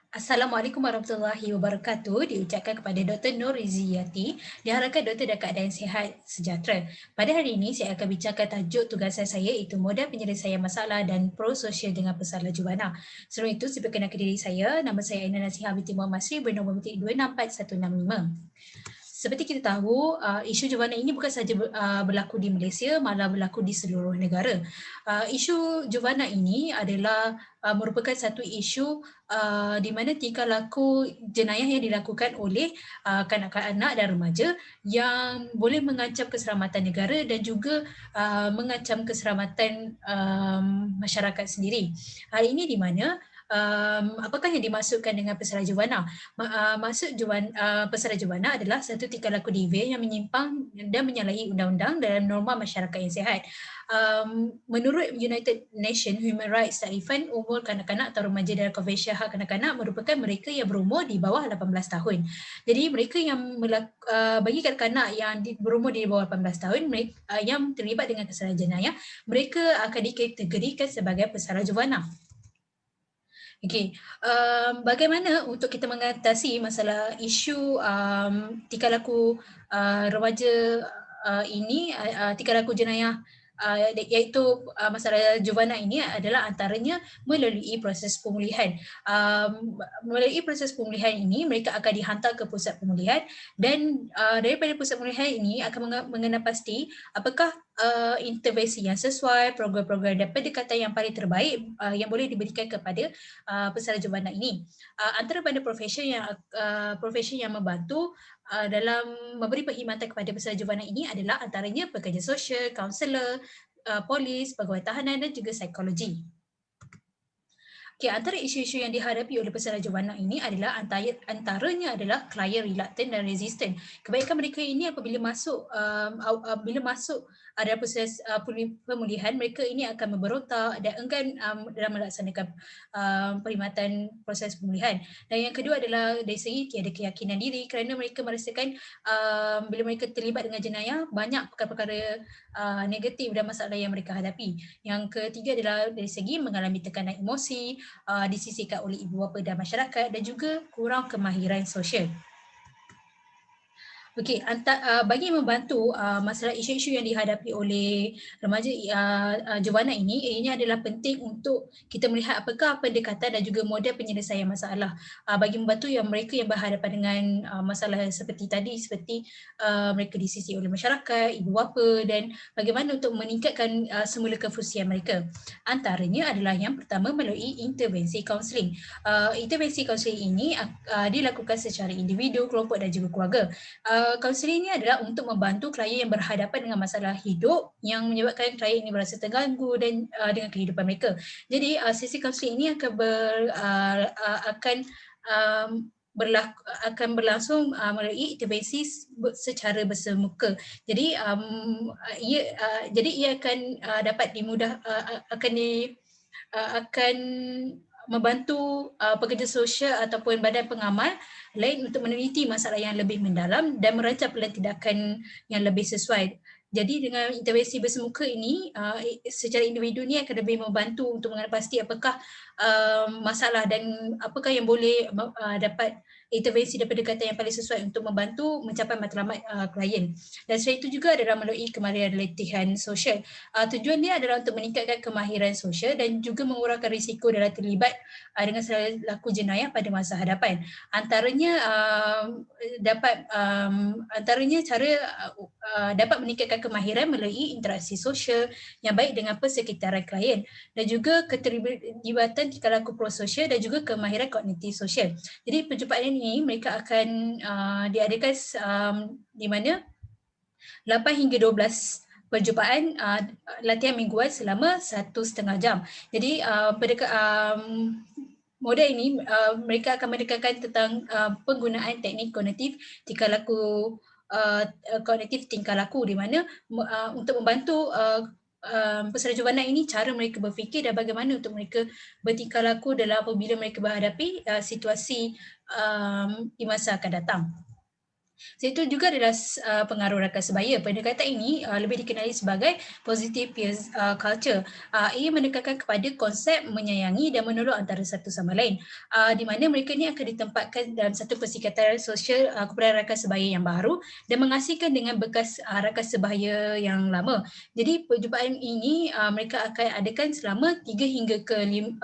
Assalamualaikum warahmatullahi wabarakatuh. Diucapkan kepada Dr. Nur Riziyati. Diharapkan doktor dalam keadaan sihat sejahtera. Pada hari ini saya akan bincangkan tajuk tugasan saya iaitu modal penyelesaian masalah dan prososial dengan pesalah juvana. Sebelum itu, saya perkenalkan diri saya. Nama saya Aina Nasihah binti Muhammad Sri bernombor petik 264165. Seperti kita tahu, isu juvana ini bukan sahaja berlaku di Malaysia, malah berlaku di seluruh negara. Isu juvana ini adalah merupakan satu isu di mana tingkah laku jenayah yang dilakukan oleh kanak-kanak dan remaja yang boleh mengancam keselamatan negara dan juga mengancam keselamatan masyarakat sendiri. Hal ini di mana apakah yang dimaksudkan dengan pesalah juvana? Maksud pesalah juvana adalah satu tingkah laku diri yang menyimpang dan menyalahi undang-undang dalam norma masyarakat yang sihat. Menurut United Nations Human Rights Taifan, umur kanak-kanak atau remaja dalam Konvensyen Hak Kanak-kanak merupakan mereka yang berumur di bawah 18 tahun. Jadi mereka yang bagi kanak-kanak yang berumur di bawah 18 tahun yang terlibat dengan kesalahan jenayah, mereka akan dikategorikan sebagai pesalah juvana. Okey, bagaimana untuk kita mengatasi masalah isu tingkah laku remaja tingkah laku jenayah iaitu masalah juvana ini adalah antaranya melalui proses pemulihan. Melalui proses pemulihan ini mereka akan dihantar ke pusat pemulihan dan daripada pusat pemulihan ini akan mengenal pasti apakah intervensi yang sesuai, program-program dan pendekatan yang paling terbaik yang boleh diberikan kepada pesalah juvana ini. Antara pada profesi yang membantu dalam memberi perkhidmatan kepada pesalah juvana ini adalah antaranya pekerja sosial, kaunselor, polis, pegawai tahanan dan juga psikologi. Okay, antara isu-isu yang dihadapi oleh pesalah juvana ini adalah antaranya adalah klien reluctant dan resistant. Kebanyakan mereka ini apabila masuk ada proses pemulihan, mereka ini akan memberontak dan enggan dalam melaksanakan perkhidmatan proses pemulihan. Dan yang kedua adalah dari segi tiada keyakinan diri kerana mereka merasakan bila mereka terlibat dengan jenayah, banyak perkara-perkara negatif dan masalah yang mereka hadapi. Yang ketiga adalah dari segi mengalami tekanan emosi, disisihkan oleh ibu bapa dan masyarakat dan juga kurang kemahiran sosial. Okey, bagi membantu masalah isu-isu yang dihadapi oleh remaja juvana ini adalah penting untuk kita melihat apakah pendekatan dan juga model penyelesaian masalah bagi membantu mereka yang berhadapan dengan masalah seperti tadi, seperti mereka disisih oleh masyarakat, ibu bapa dan bagaimana untuk meningkatkan semula kefusian mereka. Antaranya adalah yang pertama melalui intervensi kaunseling. Intervensi kaunseling ini dilakukan secara individu, kelompok dan juga keluarga. Kaunseling ini adalah untuk membantu klien yang berhadapan dengan masalah hidup yang menyebabkan klien ini merasa terganggu dan dengan kehidupan mereka. Jadi sesi kaunseling ini akan berlangsung melalui intervensi secara bersemuka. Jadi ia akan dapat akan membantu pekerja sosial ataupun badan pengamal lain untuk meneliti masalah yang lebih mendalam dan merancang pelan tindakan yang lebih sesuai. Jadi dengan intervensi bersemuka ini, secara individu ni akan lebih membantu untuk mengenal pasti apakah masalah dan apakah yang boleh dapat intervensi dan pendekatan yang paling sesuai untuk membantu mencapai matlamat klien. Dan selain itu juga adalah melalui kemahiran latihan sosial. Tujuan dia adalah untuk meningkatkan kemahiran sosial dan juga mengurangkan risiko dalam terlibat dengan laku jenayah pada masa hadapan. Antaranya cara dapat meningkatkan kemahiran melalui interaksi sosial yang baik dengan persekitaran klien dan juga keterlibatan tingkah laku prososial dan juga kemahiran kognitif sosial. Jadi perjumpaan ini mereka akan diadakan di mana 8 hingga 12 perjumpaan latihan mingguan selama 1.5 jam. Jadi model ini mereka akan menekankan tentang penggunaan teknik kognitif tingkah laku di mana untuk membantu pesalah juvana ini cara mereka berfikir dan bagaimana untuk mereka bertingkah laku apabila mereka menghadapi situasi di masa akan datang. Itu juga adalah pengaruh rakan sebaya. Pendekatan ini lebih dikenali sebagai positive peer culture. Ia menekankan kepada konsep menyayangi dan menolong antara satu sama lain. Di mana mereka ni akan ditempatkan dalam satu persikatan sosial kepada rakan sebaya yang baru dan mengasihkan dengan bekas rakan sebaya yang lama. Jadi perjumpaan ini mereka akan adakan selama 3 hingga ke 5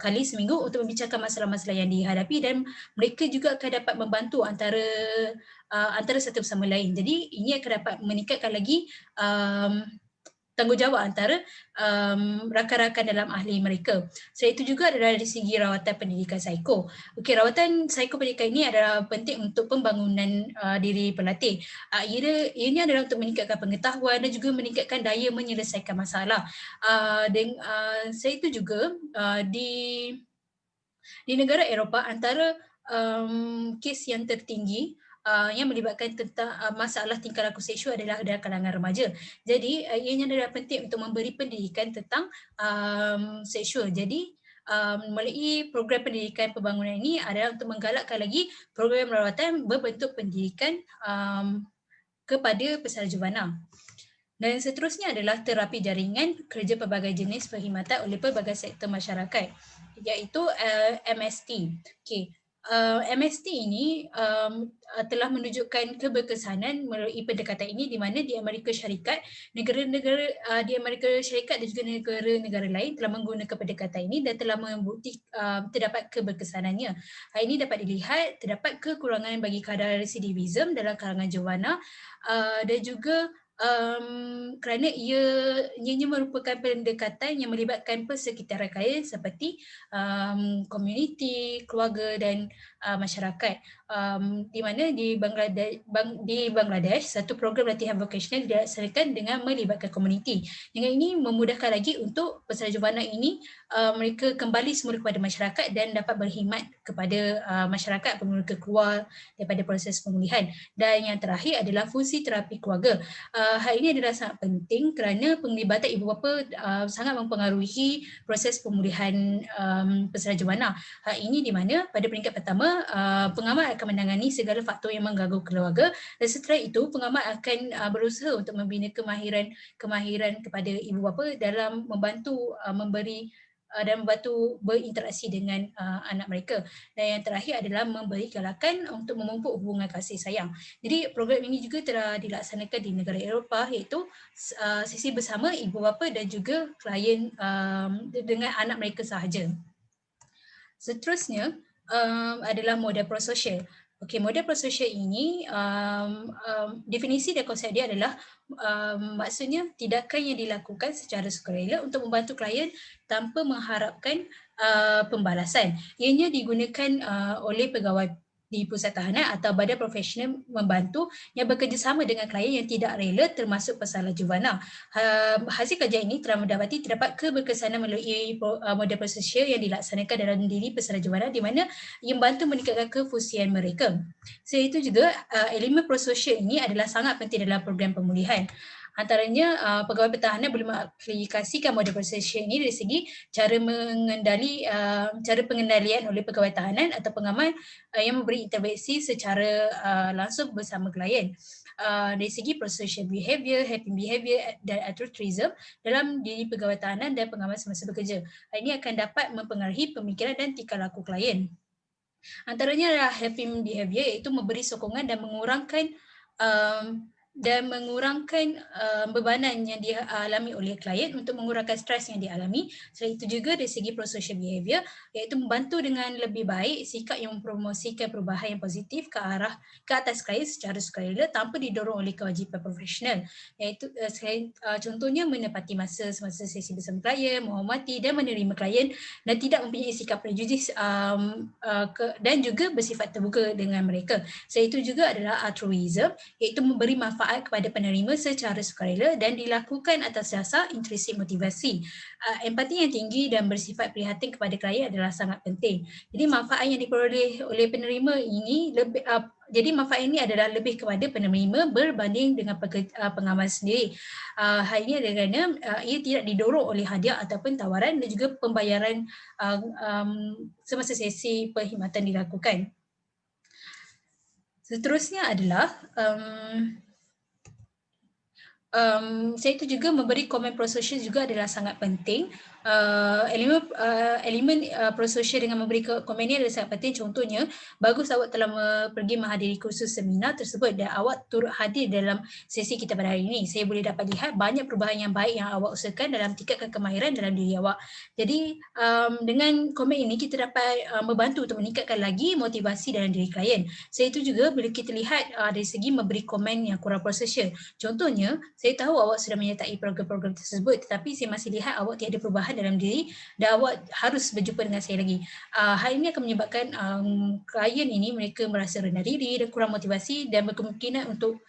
kali seminggu untuk membicarakan masalah-masalah yang dihadapi, dan mereka juga akan dapat membantu antara satu sama lain. Jadi ini akan dapat meningkatkan lagi tanggungjawab antara rakan-rakan dalam ahli mereka. Selain itu juga adalah dari segi rawatan pendidikan psiko. Okey, rawatan psiko pendidikan ini adalah penting untuk pembangunan diri pelatih. Ini adalah untuk meningkatkan pengetahuan dan juga meningkatkan daya menyelesaikan masalah. Selain itu juga di negara Eropah, antara kes yang tertinggi yang melibatkan tentang masalah tingkah laku seksual adalah dalam kalangan remaja. Jadi ianya adalah penting untuk memberi pendidikan tentang seksual. Jadi melalui program pendidikan pembangunan ini adalah untuk menggalakkan lagi program rawatan berbentuk pendidikan kepada peserta juvana. Dan seterusnya adalah terapi jaringan kerja pelbagai jenis perkhidmatan oleh pelbagai sektor masyarakat, iaitu MST. Okay. MST ini telah menunjukkan keberkesanan melalui pendekatan ini, di mana di Amerika Syarikat, negara-negara di Amerika Syarikat dan juga negara-negara lain telah menggunakan pendekatan ini dan telah membukti terdapat keberkesanannya. Hal ini dapat dilihat terdapat kekurangan bagi kadar residivism dalam kalangan juvana dan juga kerana ianya merupakan pendekatan yang melibatkan persekitaran kaya seperti komuniti, keluarga dan masyarakat. Di mana di Bangladesh satu program latihan vocational dilaksanakan dengan melibatkan komuniti. Dengan ini memudahkan lagi untuk peserta juvana ini mereka kembali semula kepada masyarakat dan dapat berkhidmat kepada masyarakat apabila mereka keluar daripada proses pemulihan. Dan yang terakhir adalah fungsi terapi keluarga. Hal ini adalah sangat penting kerana penglibatan ibu bapa sangat mempengaruhi proses pemulihan peserta juvana. Hal ini di mana pada peringkat pertama pengamat akan menangani segala faktor yang mengganggu keluarga, dan setelah itu pengamat akan berusaha untuk membina kemahiran kepada ibu bapa dalam membantu memberi dan membantu berinteraksi dengan anak mereka. Dan yang terakhir adalah memberi galakan untuk memupuk hubungan kasih sayang. Jadi program ini juga telah dilaksanakan di negara Eropah, iaitu sesi bersama ibu bapa dan juga klien dengan anak mereka sahaja. Seterusnya adalah model prososial. Okey, model prososial ini definisi dan konsep dia adalah maksudnya tindakan yang dilakukan secara sukarela untuk membantu klien tanpa mengharapkan pembalasan. Ianya digunakan oleh pegawai di pusat tahanan atau badan profesional membantu yang bekerjasama dengan klien yang tidak rela, termasuk pesalah juvana. Hasil kajian ini telah mendapati terdapat keberkesanan melalui model prososial yang dilaksanakan dalam diri peserta juvana, di mana ia membantu meningkatkan kefusian mereka. Selain itu juga elemen prososial ini adalah sangat penting dalam program pemulihan. Antaranya pegawai pertahanan boleh mengaplikasikan model prososial ini dari segi cara pengendalian oleh pegawai tahanan atau pengaman yang memberi intervensi secara langsung bersama klien. Dari segi prosocial behavior, helping behavior dan altruism dalam diri pegawai tahanan dan pengaman semasa bekerja. Ini akan dapat mempengaruhi pemikiran dan tingkah laku klien. Antaranya adalah helping behavior, iaitu memberi sokongan dan mengurangkan bebanan yang dialami oleh klien untuk mengurangkan stres yang dialami. Selain itu juga dari segi prosocial behavior, iaitu membantu dengan lebih baik sikap yang mempromosikan perubahan yang positif ke atas klien secara sukarela tanpa didorong oleh kewajipan profesional. Iaitu contohnya menepati masa semasa sesi bersama klien, menghormati dan menerima klien dan tidak mempunyai sikap prejudis dan juga bersifat terbuka dengan mereka. Selain itu juga adalah altruism, iaitu memberi manfaat kepada penerima secara sukarela dan dilakukan atas dasar intrinsik motivasi. Empati yang tinggi dan bersifat prihatin kepada klien adalah sangat penting. Jadi manfaat yang diperoleh oleh penerima ini manfaat ini adalah lebih kepada penerima berbanding dengan pengamal sendiri. Hal ini adalah kerana ia tidak didorong oleh hadiah ataupun tawaran dan juga pembayaran semasa sesi perkhidmatan dilakukan. Seterusnya adalah saya itu juga memberi komen prososial juga adalah sangat penting. Elemen prososial dengan memberi komen ini adalah sangat penting. Contohnya, bagus awak telah pergi menghadiri kursus seminar tersebut dan awak turut hadir dalam sesi kita pada hari ini. Saya boleh dapat lihat banyak perubahan yang baik yang awak usahakan dalam tingkatkan kemahiran dalam diri awak. Jadi dengan komen ini kita dapat membantu untuk meningkatkan lagi motivasi dalam diri klien. Saya itu juga boleh kita lihat dari segi memberi komen yang kurang prososial. Contohnya, saya tahu awak sudah menyertai program-program tersebut tetapi saya masih lihat awak tiada perubahan dalam diri dan awak harus berjumpa dengan saya lagi. Hal ini akan menyebabkan klien ini mereka merasa rendah diri dan kurang motivasi dan berkemungkinan untuk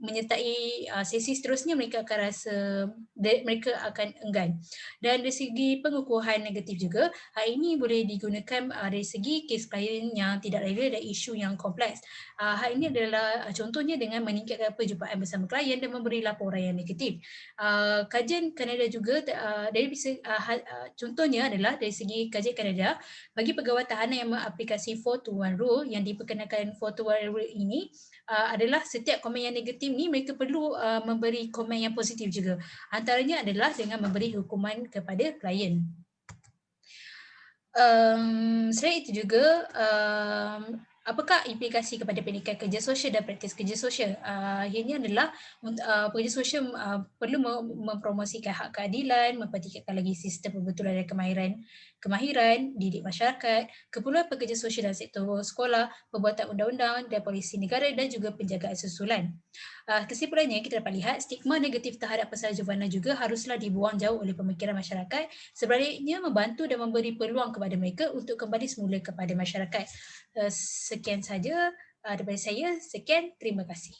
menyertai sesi seterusnya mereka akan rasa mereka akan enggan. Dan dari segi pengukuhan negatif juga, hal ini boleh digunakan dari segi kes klien yang tidak rela dan isu yang kompleks. Hal ini adalah contohnya dengan meningkatkan perjumpaan bersama klien dan memberi laporan yang negatif. Kajian Kanada juga contohnya adalah dari segi kajian Kanada, bagi pegawai tahanan yang mengaplikasi 4-to-1 rule yang diperkenalkan 4-to-1 rule ini adalah setiap komen yang negatif ni mereka perlu memberi komen yang positif juga. Antaranya adalah dengan memberi hukuman kepada klien. Selain itu juga, apakah implikasi kepada pendidikan kerja sosial dan praktis kerja sosial? Ianya adalah pekerja sosial perlu mempromosikan hak keadilan, mempertingkatkan lagi sistem pembetulan dan kemahiran didik masyarakat, keperluan pekerja sosial dalam sektor sekolah, pembuatan undang-undang dan polisi negara dan juga penjagaan susulan. Kesimpulannya, kita dapat lihat stigma negatif terhadap pesanan juvana juga haruslah dibuang jauh oleh pemikiran masyarakat, sebaliknya membantu dan memberi peluang kepada mereka untuk kembali semula kepada masyarakat. Sekian saja daripada saya. Sekian, terima kasih.